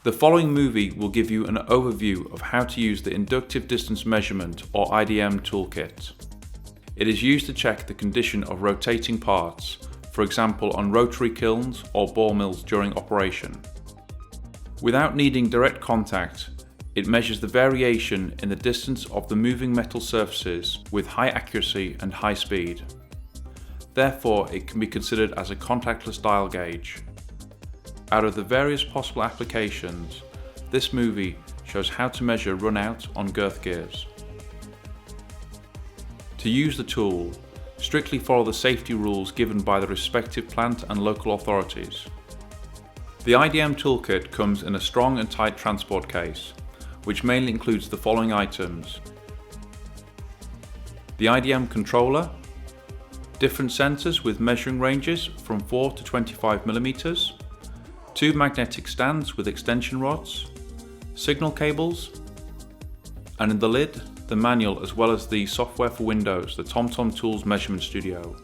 The following movie will give you an overview of how to use the Inductive Distance Measurement or IDM Tool Kit. It is used to check the condition of rotating parts, for example on rotary kilns or ball mills during operation. Without needing direct contact, it measures the variation in the distance of the moving metal surfaces with high accuracy and high speed. Therefore, it can be considered as a contactless dial gauge. Out of the various possible applications, this movie shows how to measure runout on girth gears. To use the tool, strictly follow the safety rules given by the respective plant and local authorities. The IDM Toolkit comes in a strong and tight transport case, which mainly includes the following items: the IDM controller, different sensors with measuring ranges from 4 to 25 mm, 2 magnetic stands with extension rods, signal cables, and in the lid, the manual as well as the software for Windows, the TomTom Tools Measurement Studio.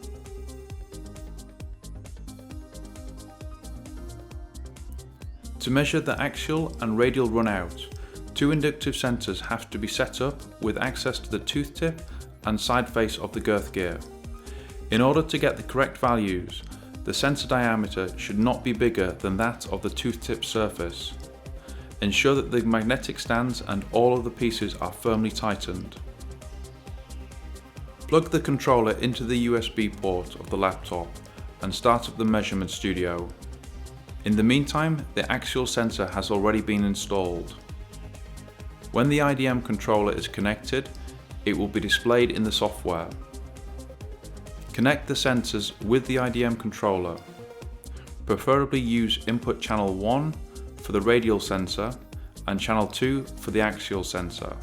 To measure the axial and radial runout, 2 inductive sensors have to be set up with access to the tooth tip and side face of the girth gear. In order to get the correct values, the sensor diameter should not be bigger than that of the tooth tip surface. Ensure that the magnetic stands and all of the pieces are firmly tightened. Plug the controller into the USB port of the laptop and start up the measurement studio. In the meantime, the axial sensor has already been installed. When the IDM controller is connected, it will be displayed in the software. Connect the sensors with the IDM controller. Preferably use input channel 1 for the radial sensor and channel 2 for the axial sensor.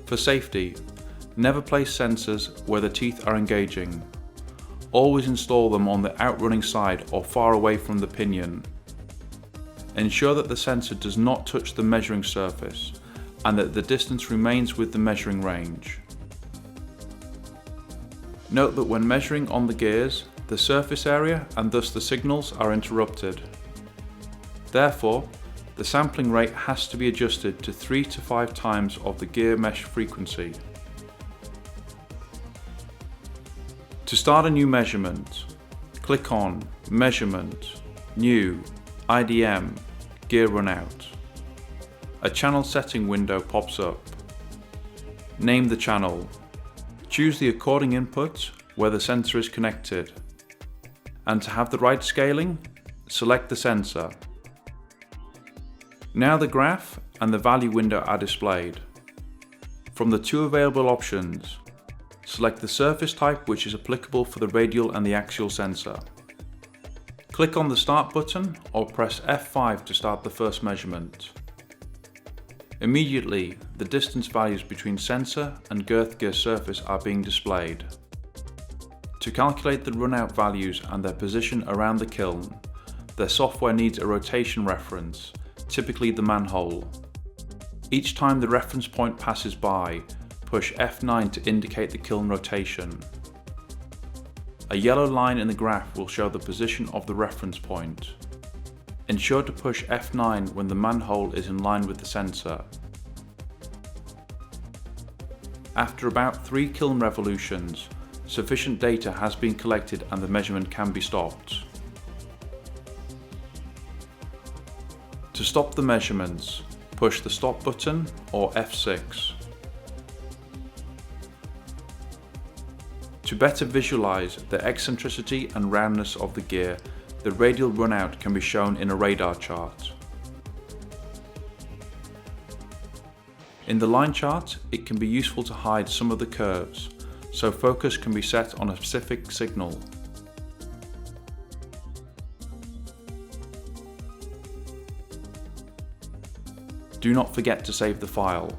For safety, never place sensors where the teeth are engaging. Always install them on the outrunning side or far away from the pinion. Ensure that the sensor does not touch the measuring surface and that the distance remains with the measuring range. Note that when measuring on the gears, the surface area and thus the signals are interrupted. Therefore, the sampling rate has to be adjusted to 3 to 5 times of the gear mesh frequency. To start a new measurement, click on Measurement, New, IDM, Gear Runout. A channel setting window pops up. Name the channel. Choose the according input where the sensor is connected. And to have the right scaling, select the sensor. Now the graph and the value window are displayed. From the 2 available options, select the surface type which is applicable for the radial and the axial sensor. Click on the Start button or press F5 to start the first measurement. Immediately, the distance values between sensor and girth gear surface are being displayed. To calculate the runout values and their position around the kiln, their software needs a rotation reference, typically the manhole. Each time the reference point passes by, push F9 to indicate the kiln rotation. A yellow line in the graph will show the position of the reference point. Ensure to push F9 when the manhole is in line with the sensor. After about 3 kiln revolutions, sufficient data has been collected and the measurement can be stopped. To stop the measurements, push the Stop button or F6. To better visualize the eccentricity and roundness of the gear, the radial runout can be shown in a radar chart. In the line chart, it can be useful to hide some of the curves, so focus can be set on a specific signal. Do not forget to save the file.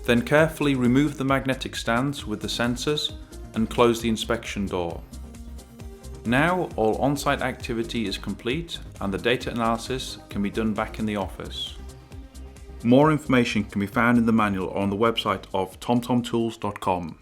Then carefully remove the magnetic stands with the sensors and close the inspection door. Now all on-site activity is complete and the data analysis can be done back in the office. More information can be found in the manual or on the website of tomtomtools.com.